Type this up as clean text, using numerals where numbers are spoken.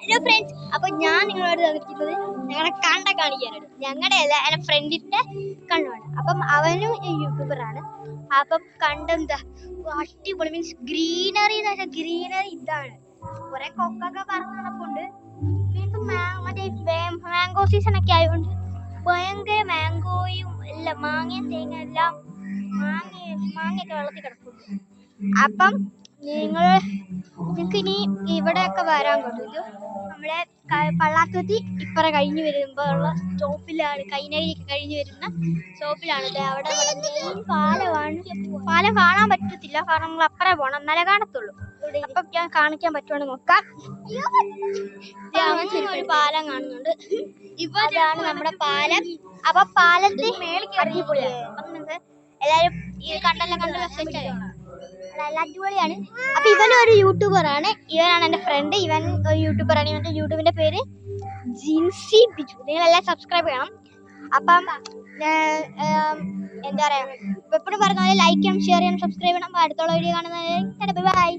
Hello friends, അപ്പൊ ഞാൻ നിങ്ങളോട് തന്നിരിക്കുന്നത് ഞങ്ങളെ കണ്ട കാണിക്കാനാണ്. ഞങ്ങളുടെ അല്ല, എന്റെ ഫ്രണ്ടിന്റെ കണ്ണാണ്. അപ്പം അവനും യൂട്യൂബറാണ്. അപ്പം കണ്ടെന്താ അടിപൊളി, മീൻസ് ഗ്രീനറി ഗ്രീനറി ഇതാണ്. കുറെ കൊക്കൊക്കെ പറന്ന് നടപ്പുണ്ട്. മീൻസ് മറ്റേ മാംഗോ സീസൺ ഒക്കെ ആയതുകൊണ്ട് ഭയങ്കര മാംഗോയും എല്ലാം, മാങ്ങയും തേങ്ങ എല്ലാം, മാങ്ങയൊക്കെ വെള്ളത്തിൽ കിടപ്പുണ്ട്. അപ്പം നിങ്ങൾക്ക് ഇനി ഇവിടെയൊക്കെ വരാൻ പറ്റും. ഇത് നമ്മുടെ പള്ളാത്തുരുത്തി ഇപ്പറ കഴിഞ്ഞ് വരുമ്പോ ഉള്ള സ്റ്റോപ്പിലാണ്, കൈനരിയൊക്കെ കഴിഞ്ഞ് വരുന്ന സ്റ്റോപ്പിലാണ്. അവിടെ മെയിൻ പാലമാണ്. പാലം കാണാൻ പറ്റത്തില്ല, കാരണം നമ്മൾ അപ്പറേ പോകണം, എന്നാലേ കാണത്തുള്ളൂ. അപ്പം ഞാൻ കാണിക്കാൻ പറ്റുവാണെങ്കിൽ നോക്കാം. ഒരു പാലം കാണുന്നുണ്ട്, ഇതാണ് നമ്മുടെ പാലം. അപ്പൊ പാലത്തിൽ അടിപൊളിയാണ്. അപ്പം നിങ്ങൾക്ക് എല്ലാരും കണ്ടല്ലോ നല്ല അടിപൊളിയാണ്. അപ്പൊ ഇവനും ഒരു യൂട്യൂബറാണ്. ഇവനാണ് എന്റെ ഫ്രണ്ട്. ഇവൻ ഒരു യൂട്യൂബറാണ്. ഇവന്റെ യൂട്യൂബിന്റെ പേര് ജിൻസി ബിജു. നിങ്ങളെല്ലാം സബ്സ്ക്രൈബ് ചെയ്യണം. അപ്പം എന്താ പറയാ, എപ്പോഴും പറഞ്ഞ പോലെ ലൈക്ക് ചെയ്യണം, ഷെയർ ചെയ്യണം, സബ്സ്ക്രൈബ് ചെയ്യണം. അടുത്തുള്ള വീഡിയോ കാണുന്നത്. ബൈ.